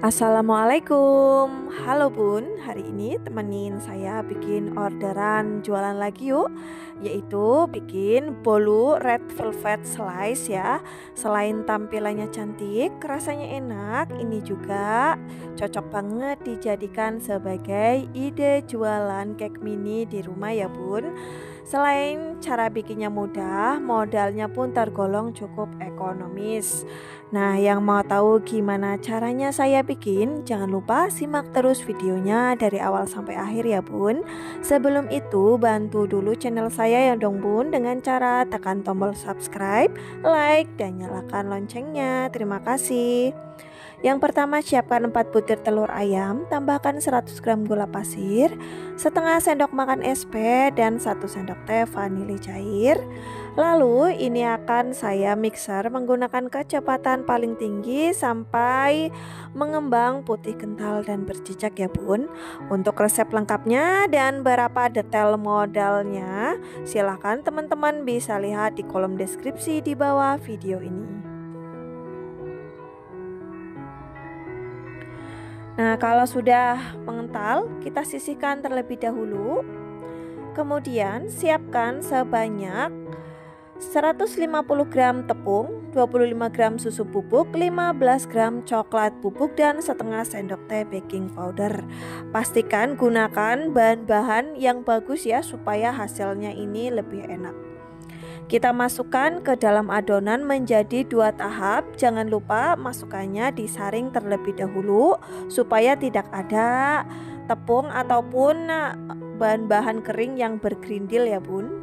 Assalamualaikum, halo Bun. Hari ini temenin saya bikin orderan jualan lagi yuk. Yaitu bikin bolu red velvet slice ya. Selain tampilannya cantik, rasanya enak, ini juga cocok banget dijadikan sebagai ide jualan cake mini di rumah ya Bun. Selain cara bikinnya mudah, modalnya pun tergolong cukup ekonomis. Nah, yang mau tahu gimana caranya saya bikin, jangan lupa simak terus videonya dari awal sampai akhir ya Bun. Sebelum itu, bantu dulu channel saya ya dong Bun dengan cara tekan tombol subscribe, like, dan nyalakan loncengnya. Terima kasih. Yang pertama, siapkan 4 butir telur ayam, tambahkan 100 gram gula pasir, setengah sendok makan SP, dan 1 sendok teh vanili cair. Lalu ini akan saya mixer menggunakan kecepatan paling tinggi sampai mengembang putih kental dan berjejak ya Bun. Untuk resep lengkapnya dan beberapa detail modalnya, silahkan teman-teman bisa lihat di kolom deskripsi di bawah video ini. Nah, kalau sudah mengental, kita sisihkan terlebih dahulu. Kemudian siapkan sebanyak 150 gram tepung, 25 gram susu bubuk, 15 gram coklat bubuk, dan setengah sendok teh baking powder. Pastikan gunakan bahan-bahan yang bagus ya supaya hasilnya ini lebih enak. Kita masukkan ke dalam adonan menjadi 2 tahap. Jangan lupa masukkannya disaring terlebih dahulu supaya tidak ada tepung ataupun bahan-bahan kering yang bergerindil ya Bun.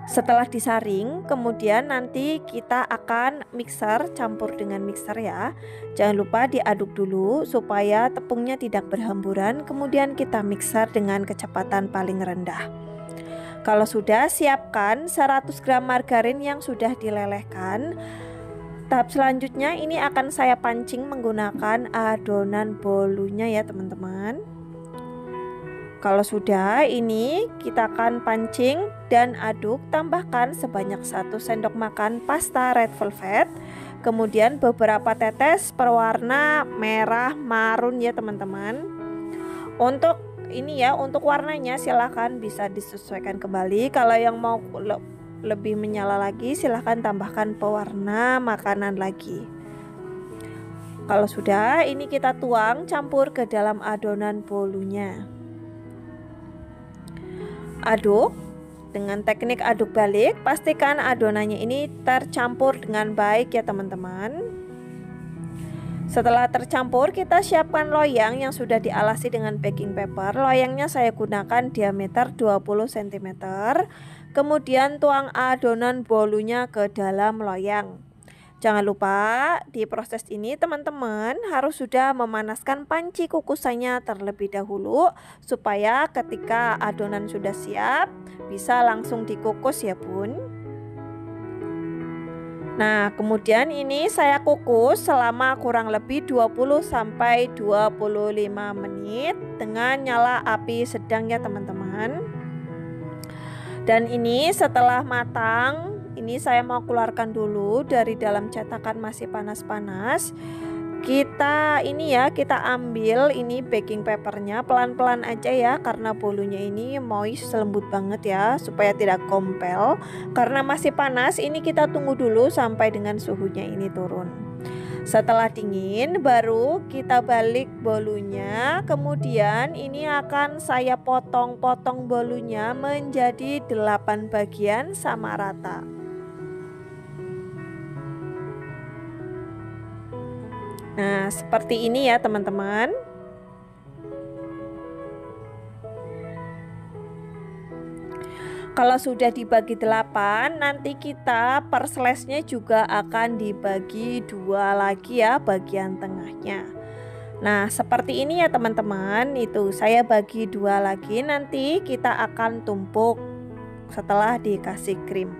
Setelah disaring, kemudian nanti kita akan campur dengan mixer ya. Jangan lupa diaduk dulu supaya tepungnya tidak berhamburan. Kemudian kita mixer dengan kecepatan paling rendah. Kalau sudah, siapkan 100 gram margarin yang sudah dilelehkan. Tahap selanjutnya ini akan saya pancing menggunakan adonan bolunya ya teman-teman. Kalau sudah, ini kita akan pancing dan aduk, tambahkan sebanyak 1 sendok makan pasta red velvet, kemudian beberapa tetes berwarna merah marun ya teman-teman. Untuk ini ya, untuk warnanya silahkan bisa disesuaikan kembali. Kalau yang mau lebih menyala lagi, silahkan tambahkan pewarna makanan lagi. Kalau sudah, ini kita tuang campur ke dalam adonan bolunya. Aduk dengan teknik aduk balik, pastikan adonannya ini tercampur dengan baik ya teman-teman. Setelah tercampur, kita siapkan loyang yang sudah dialasi dengan baking paper. Loyangnya saya gunakan diameter 20 cm. Kemudian tuang adonan bolunya ke dalam loyang. Jangan lupa di proses ini teman-teman harus sudah memanaskan panci kukusannya terlebih dahulu supaya ketika adonan sudah siap bisa langsung dikukus ya Bun. Nah, kemudian ini saya kukus selama kurang lebih 20-25 menit dengan nyala api sedang ya teman-teman. Dan ini setelah matang, ini saya mau keluarkan dulu dari dalam cetakan masih panas-panas. Kita ambil ini baking papernya pelan-pelan aja ya, karena bolunya ini moist lembut banget ya, supaya tidak kompel. Karena masih panas, ini kita tunggu dulu sampai dengan suhunya ini turun. Setelah dingin baru kita balik bolunya. Kemudian ini akan saya potong-potong bolunya menjadi 8 bagian sama rata. Nah, seperti ini ya teman-teman. Kalau sudah dibagi 8, nanti kita per slice-nya juga akan dibagi 2 lagi ya bagian tengahnya. Nah, seperti ini ya teman-teman. Itu saya bagi 2 lagi, nanti kita akan tumpuk setelah dikasih krim.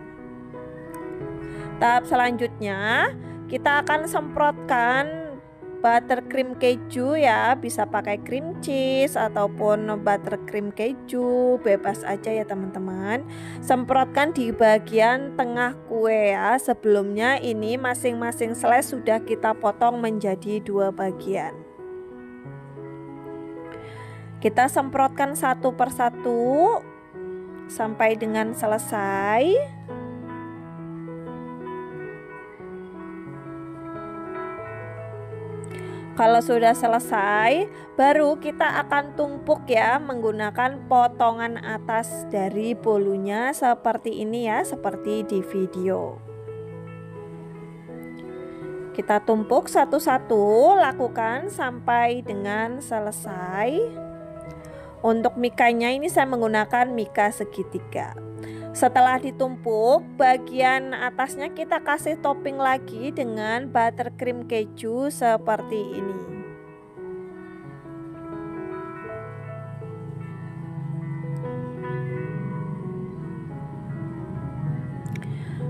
Tahap selanjutnya kita akan semprotkan buttercream keju ya, bisa pakai cream cheese ataupun buttercream keju, bebas aja ya teman-teman. Semprotkan di bagian tengah kue ya. Sebelumnya ini masing-masing slice sudah kita potong menjadi 2 bagian. Kita semprotkan satu persatu sampai dengan selesai. Kalau sudah selesai, baru kita akan tumpuk ya menggunakan potongan atas dari bolunya seperti ini ya, seperti di video. Kita tumpuk satu-satu, lakukan sampai dengan selesai. Untuk mikanya ini saya menggunakan mika segitiga. Setelah ditumpuk, bagian atasnya kita kasih topping lagi dengan buttercream keju seperti ini.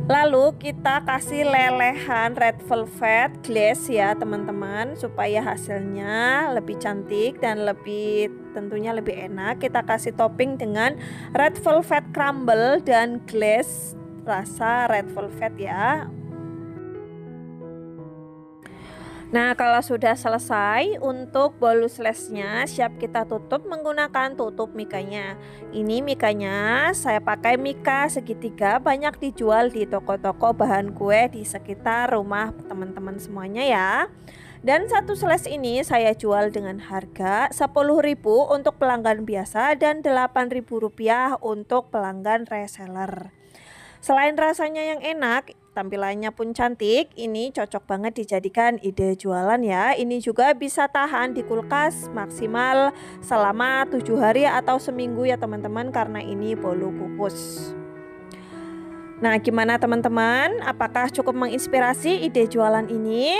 Lalu kita kasih lelehan red velvet glaze ya teman-teman, supaya hasilnya lebih cantik dan tentunya lebih enak. Kita kasih topping dengan red velvet crumble dan glaze rasa red velvet ya. Nah, kalau sudah selesai untuk bolu slice-nya, siap kita tutup menggunakan tutup mikanya. Ini mikanya saya pakai mika segitiga, banyak dijual di toko-toko bahan kue di sekitar rumah teman-teman semuanya ya. Dan satu slice ini saya jual dengan harga 10.000 untuk pelanggan biasa dan Rp8.000 untuk pelanggan reseller. Selain rasanya yang enak, tampilannya pun cantik, ini cocok banget dijadikan ide jualan ya. Ini juga bisa tahan di kulkas maksimal selama 7 hari atau seminggu ya teman-teman, karena ini bolu kukus. Nah, gimana teman-teman? Apakah cukup menginspirasi ide jualan ini?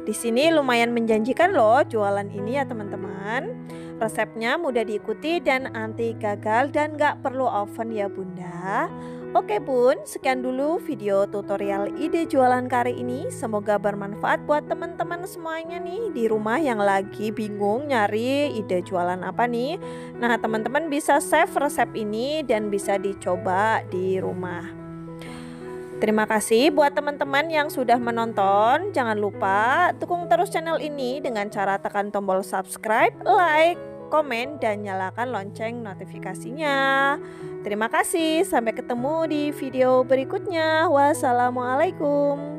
Di sini lumayan menjanjikan loh jualan ini ya teman-teman. Resepnya mudah diikuti dan anti gagal dan gak perlu oven ya bunda. Oke bun, sekian dulu video tutorial ide jualan kali ini. Semoga bermanfaat buat teman-teman semuanya nih di rumah yang lagi bingung nyari ide jualan apa nih. Nah teman-teman bisa save resep ini dan bisa dicoba di rumah. Terima kasih buat teman-teman yang sudah menonton. Jangan lupa dukung terus channel ini dengan cara tekan tombol subscribe, like, komen, dan nyalakan lonceng notifikasinya. Terima kasih, sampai ketemu di video berikutnya. Wassalamualaikum.